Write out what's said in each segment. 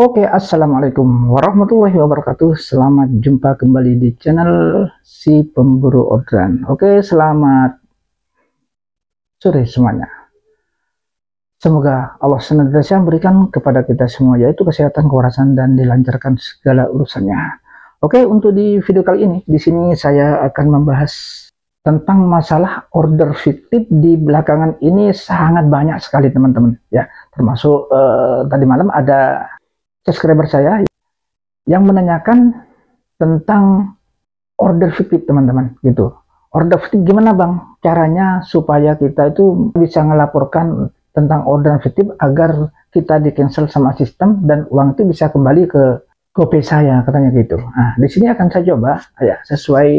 Oke, assalamualaikum warahmatullahi wabarakatuh. Selamat jumpa kembali di channel si pemburu orderan. Oke, selamat sore semuanya. Semoga Allah senantiasa memberikan kepada kita semua yaitu kesehatan, kewarasan, dan dilancarkan segala urusannya. Oke, untuk di video kali ini, di sini saya akan membahas tentang masalah order fiktif di belakangan ini sangat banyak sekali teman-teman. Ya, termasuk tadi malam ada subscriber saya yang menanyakan tentang order fiktif teman-teman gitu. Order fiktif gimana bang caranya supaya kita itu bisa melaporkan tentang order fiktif agar kita di cancel sama sistem dan uang itu bisa kembali ke GoPay saya, katanya gitu. Nah, di sini akan saya coba ya sesuai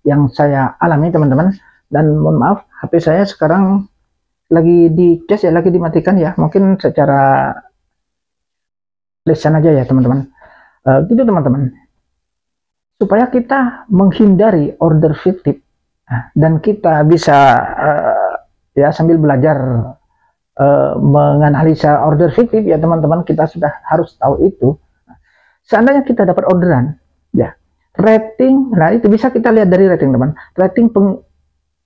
yang saya alami teman-teman. Dan mohon maaf, HP saya sekarang lagi dicas ya, lagi dimatikan ya, mungkin secara lisan aja ya teman-teman. Gitu teman-teman, supaya kita menghindari order fiktif dan kita bisa ya sambil belajar menganalisa order fiktif ya teman-teman, kita sudah harus tahu itu. Seandainya kita dapat orderan ya, rating, nah itu bisa kita lihat dari rating teman. Rating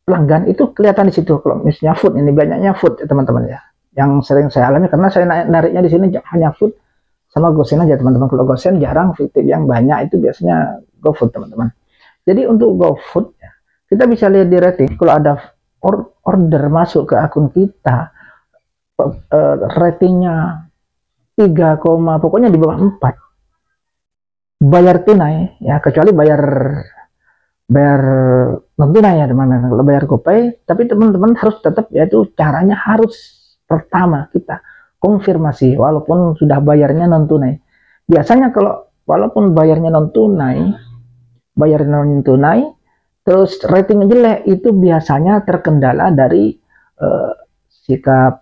pelanggan itu kelihatan di situ. Kalau misalnya food, ini banyaknya food ya teman-teman ya, yang sering saya alami karena saya nariknya di sini hanya food sama GoSend aja teman-teman. Kalau GoSend jarang, fiktif yang banyak itu biasanya GoFood teman-teman. Jadi untuk GoFood ya, kita bisa lihat di rating. Kalau ada order masuk ke akun kita ratingnya 3, pokoknya di bawah 4, bayar tunai ya, kecuali bayar non tunai ya teman-teman. Kalau bayar GoPay, tapi teman-teman harus tetap, yaitu caranya harus pertama kita konfirmasi walaupun sudah bayarnya non tunai. Biasanya kalau walaupun bayarnya non tunai, terus rating jelek, itu biasanya terkendala dari sikap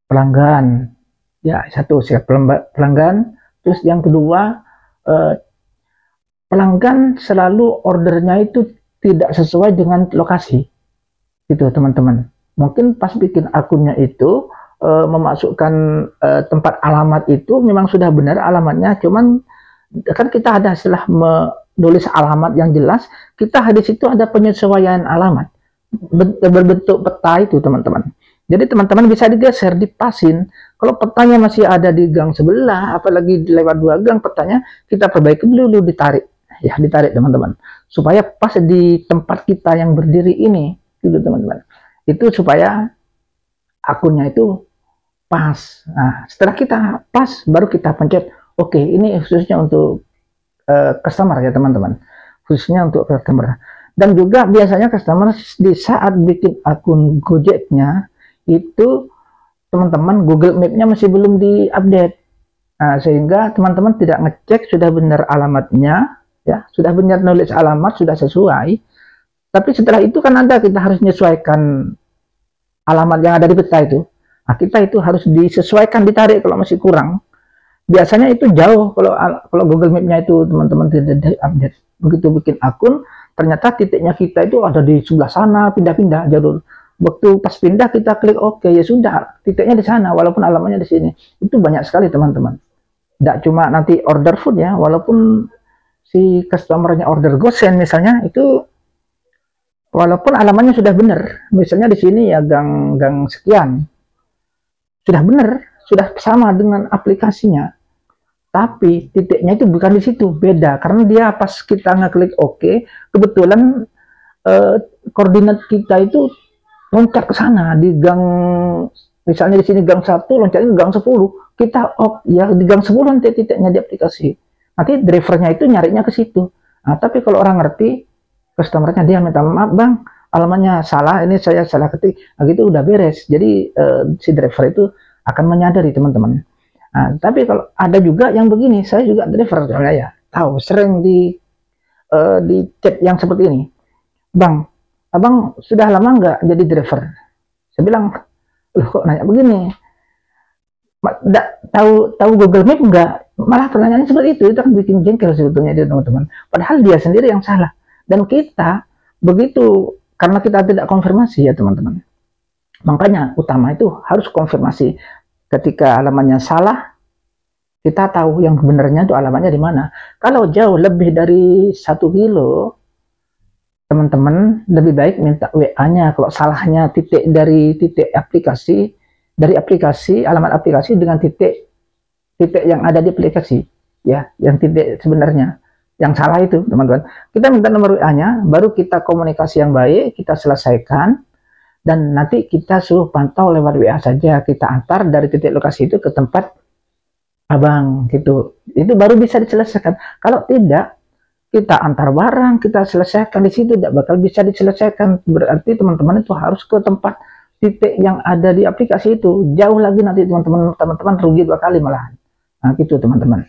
pelanggan ya. Satu, sikap pelanggan. Terus yang kedua, pelanggan selalu ordernya itu tidak sesuai dengan lokasi gitu teman-teman. Mungkin pas bikin akunnya itu memasukkan tempat alamat itu memang sudah benar alamatnya, cuman kan kita ada setelah menulis alamat yang jelas, kita di situ ada penyesuaian alamat berbentuk peta itu teman-teman. Jadi teman-teman bisa digeser, dipasin. Kalau petanya masih ada di gang sebelah, apalagi lewat 2 gang petanya, kita perbaiki dulu, ditarik ya, ditarik teman-teman, supaya pas di tempat kita yang berdiri ini gitu teman-teman. Itu supaya akunnya itu pas. Nah, setelah kita pas, baru kita pencet oke. Ini khususnya untuk customer ya teman-teman, khususnya untuk customer. Dan juga biasanya customer di saat bikin akun Gojeknya itu teman-teman, Google Map-nya masih belum diupdate. Nah, sehingga teman-teman tidak ngecek sudah benar alamatnya ya, sudah benar nulis alamat, sudah sesuai. Tapi setelah itu kan kita harus menyesuaikan alamat yang ada di peta itu. Nah, kita itu harus disesuaikan, ditarik kalau masih kurang. Biasanya itu jauh kalau Google Map-nya itu teman-teman tidak diupdate. Begitu bikin akun, ternyata titiknya kita itu ada di sebelah sana, pindah-pindah jalur. Waktu pas pindah kita klik oke, ya sudah, titiknya di sana walaupun alamatnya di sini. Itu banyak sekali teman-teman. Tidak cuma nanti order food ya, walaupun si customernya order GoSend misalnya, itu walaupun alamatnya sudah benar, misalnya di sini ya gang sekian, sudah benar, sudah sama dengan aplikasinya, tapi titiknya itu bukan di situ, beda. Karena dia pas kita ngeklik oke, kebetulan koordinat kita itu loncat ke sana di gang, misalnya di sini gang 1, loncatnya ke gang 10, kita ya di gang 10 nanti titiknya di aplikasi. Nanti drivernya itu nyarinya ke situ. Nah, tapi kalau orang ngerti, customernya dia minta maaf bang, alamatnya salah, ini saya salah ketik, nah gitu udah beres. Jadi si driver itu akan menyadari teman-teman. Nah, tapi kalau ada juga yang begini, saya juga driver ya, tahu sering di chat yang seperti ini, bang, abang sudah lama nggak jadi driver? Saya bilang, loh kok nanya begini? Tahu Google Map nggak? Malah pertanyaannya seperti itu kan bikin jengkel sebetulnya dia teman-teman. Padahal dia sendiri yang salah. Dan kita begitu, karena kita tidak konfirmasi ya teman-teman. Makanya utama itu harus konfirmasi. Ketika alamatnya salah, kita tahu yang benernya itu alamatnya di mana. Kalau jauh lebih dari 1 kilo, teman-teman lebih baik minta WA-nya. Kalau salahnya titik dari titik aplikasi, dari aplikasi, alamat aplikasi dengan titik yang ada di aplikasi, ya, yang titik sebenarnya. Yang salah itu, teman-teman. Kita minta nomor WA-nya, baru kita komunikasi yang baik, kita selesaikan, dan nanti kita suruh pantau lewat WA saja. Kita antar dari titik lokasi itu ke tempat abang, gitu. Itu baru bisa diselesaikan. Kalau tidak, kita antar barang, kita selesaikan di situ, tidak bakal bisa diselesaikan. Berarti teman-teman itu harus ke tempat titik yang ada di aplikasi itu. Jauh lagi nanti teman-teman rugi 2 kali malahan. Nah, gitu teman-teman.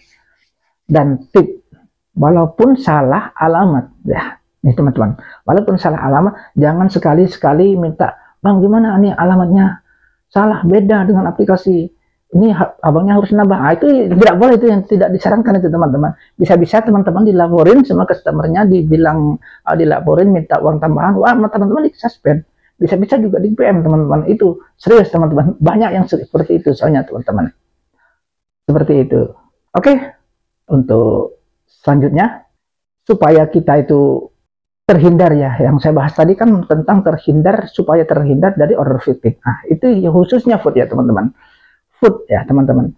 Dan tip, walaupun salah alamat, ya, nih teman-teman, walaupun salah alamat, jangan sekali-sekali minta, bang gimana nih alamatnya salah, beda dengan aplikasi. Ini abangnya harus nambah. Nah, itu tidak boleh, itu yang tidak disarankan itu teman-teman. Bisa-bisa teman-teman dilaporin sama customernya, dibilang dilaporin minta uang tambahan, wah teman-teman disuspend. Bisa-bisa juga di PM teman-teman. Itu serius teman-teman, banyak yang seperti itu soalnya teman-teman. Seperti itu. Oke, untuk selanjutnya supaya kita itu terhindar, ya, yang saya bahas tadi kan tentang terhindar, supaya terhindar dari order fiktif. Nah, itu khususnya food ya teman-teman. Food ya teman-teman.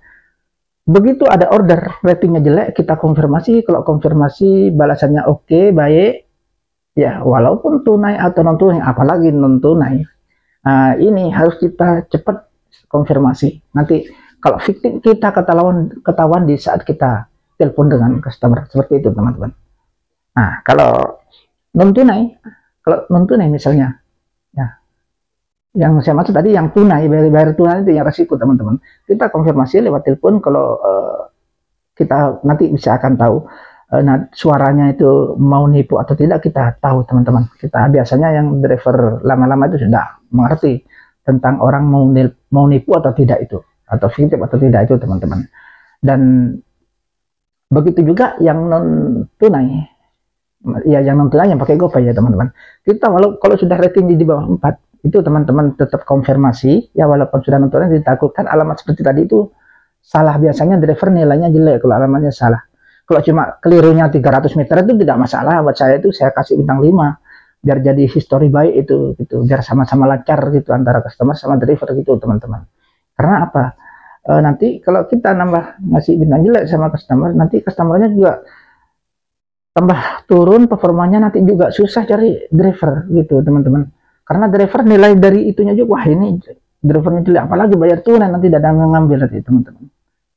Begitu ada order ratingnya jelek, kita konfirmasi. Kalau konfirmasi balasannya oke, baik, ya walaupun tunai atau non tunai, apalagi non tunai, nah, ini harus kita cepat konfirmasi. Nanti kalau fiktif kita ketahuan di saat kita telepon dengan customer, seperti itu teman-teman. Nah, kalau non tunai misalnya, ya, yang saya maksud tadi yang tunai, bayar tunai itu yang resiko teman-teman. Kita konfirmasi lewat telepon. Kalau kita nanti bisa akan tahu suaranya itu mau nipu atau tidak, kita tahu teman-teman. Kita biasanya yang driver lama-lama itu sudah mengerti tentang orang mau nipu atau tidak itu, atau fiktif atau tidak itu teman-teman. Dan begitu juga yang non tunai, ya, yang non tunai yang pakai GoPay ya teman-teman. Kita kalau sudah rating di bawah 4, itu teman-teman tetap konfirmasi, ya, walaupun sudah non tunai, ditakutkan alamat seperti tadi itu salah. Biasanya driver nilainya jelek kalau alamatnya salah. Kalau cuma kelirunya 300 meter itu tidak masalah. Buat saya itu saya kasih bintang 5 biar jadi histori baik itu, gitu, biar sama-sama lancar gitu antara customer sama driver gitu teman-teman. Karena apa? Nanti kalau kita ngasih bintang jelek sama customer, nanti customernya juga tambah turun performanya, nanti juga susah cari driver gitu teman-teman. Karena driver nilai dari itunya juga, wah ini drivernya jelek, apalagi bayar tunai, nanti tidak ngambil nanti teman-teman.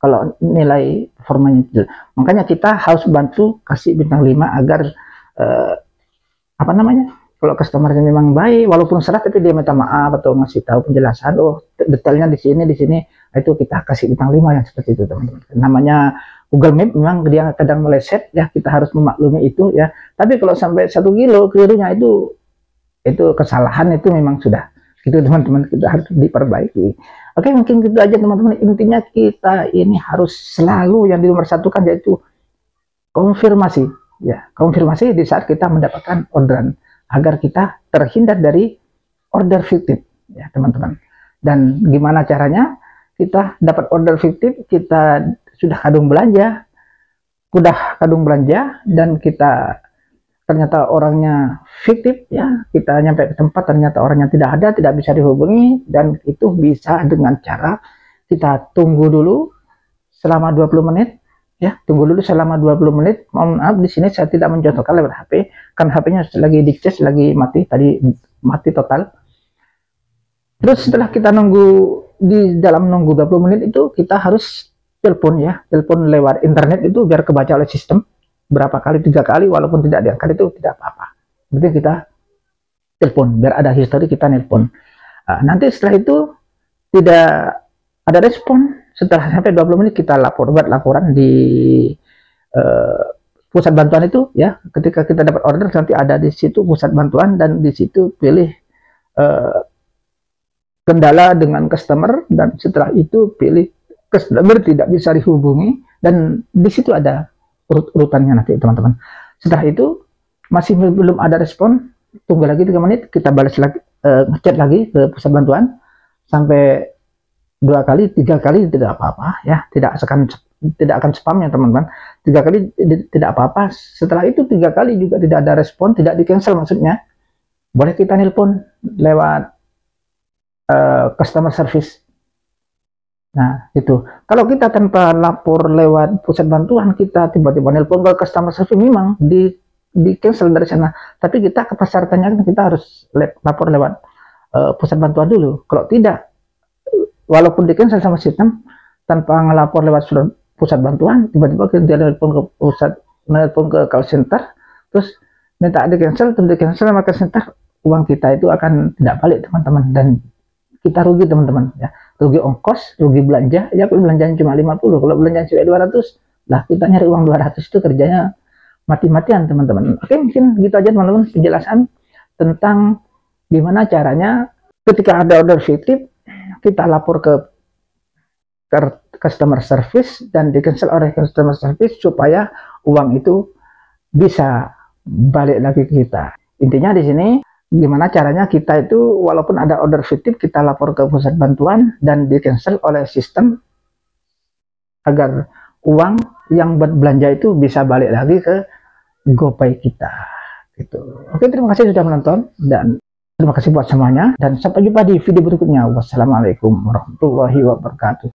Kalau nilai performanya jelek, makanya kita harus bantu kasih bintang 5 agar kalau customernya memang baik, walaupun salah tapi dia minta maaf atau ngasih tahu penjelasan, oh detailnya di sini, itu kita kasih bintang 5 yang seperti itu teman-teman. Namanya Google Map memang dia kadang meleset, ya, kita harus memaklumi itu, ya. Tapi kalau sampai 1 kilo kelirunya itu kesalahan, itu memang sudah gitu teman-teman, kita harus diperbaiki. Oke, mungkin gitu aja teman-teman. Intinya kita ini harus selalu yang dinomor-satukan, yaitu konfirmasi, ya, konfirmasi di saat kita mendapatkan orderan, agar kita terhindar dari order fiktif, ya teman-teman. Dan gimana caranya kita dapat order fiktif? Kita sudah kadung belanja, dan kita ternyata orangnya fiktif, ya, kita nyampe ke tempat ternyata orangnya tidak ada, tidak bisa dihubungi, dan itu bisa dengan cara kita tunggu dulu selama 20 menit, ya, tunggu dulu selama 20 menit. Mohon maaf di sini saya tidak mencontohkan lewat HP, kan HP-nya lagi dicas, lagi mati, tadi mati total. Terus setelah kita nunggu, di dalam nunggu 20 menit itu kita harus telepon, ya, telepon lewat internet itu biar kebaca oleh sistem. Berapa kali, 3 kali, walaupun tidak diangkat itu tidak apa-apa. Berarti kita telepon, biar ada histori kita nelpon. Nanti setelah itu tidak ada respon, setelah sampai 20 menit kita buat laporan di pusat bantuan itu, ya. Ketika kita dapat order nanti ada di situ pusat bantuan, dan di situ pilih kendala dengan customer, dan setelah itu pilih customer tidak bisa dihubungi, dan di situ ada urutannya nanti teman-teman. Setelah itu masih belum ada respon, tunggu lagi 3 menit, kita balas lagi, ngechat lagi ke pusat bantuan sampai 2 kali, 3 kali tidak apa-apa, ya, tidak akan tidak akan spamnya teman-teman. 3 kali tidak apa-apa. Setelah itu 3 kali juga tidak ada respon, tidak di cancel maksudnya, boleh kita nelpon lewat customer service. Nah itu, kalau kita tanpa lapor lewat pusat bantuan, kita tiba-tiba nelpon ke customer service, memang di cancel dari sana, tapi kita ke persyaratannya kita harus lapor lewat pusat bantuan dulu. Kalau tidak, walaupun di cancel sama sistem, tanpa ngelapor lewat surat pusat bantuan, tiba-tiba kita nelpon ke call center, terus minta di cancel, terus di cancel sama call center, uang kita itu akan tidak balik teman-teman, dan kita rugi teman-teman ya, rugi ongkos, rugi belanja. Ya belanjaan cuma 50, kalau belanjaan sampai 200 lah, kita nyari uang 200 itu kerjanya mati-matian teman-teman. Oke, mungkin gitu aja teman-teman penjelasan tentang gimana caranya ketika ada order fiktif kita lapor ke customer service dan di cancel oleh customer service supaya uang itu bisa balik lagi ke kita. Intinya di sini gimana caranya kita itu walaupun ada order fiktif kita lapor ke pusat bantuan dan di cancel oleh sistem agar uang yang buat belanja itu bisa balik lagi ke GoPay kita gitu. Oke, terima kasih sudah menonton dan terima kasih buat semuanya, dan sampai jumpa di video berikutnya. Wassalamualaikum warahmatullahi wabarakatuh.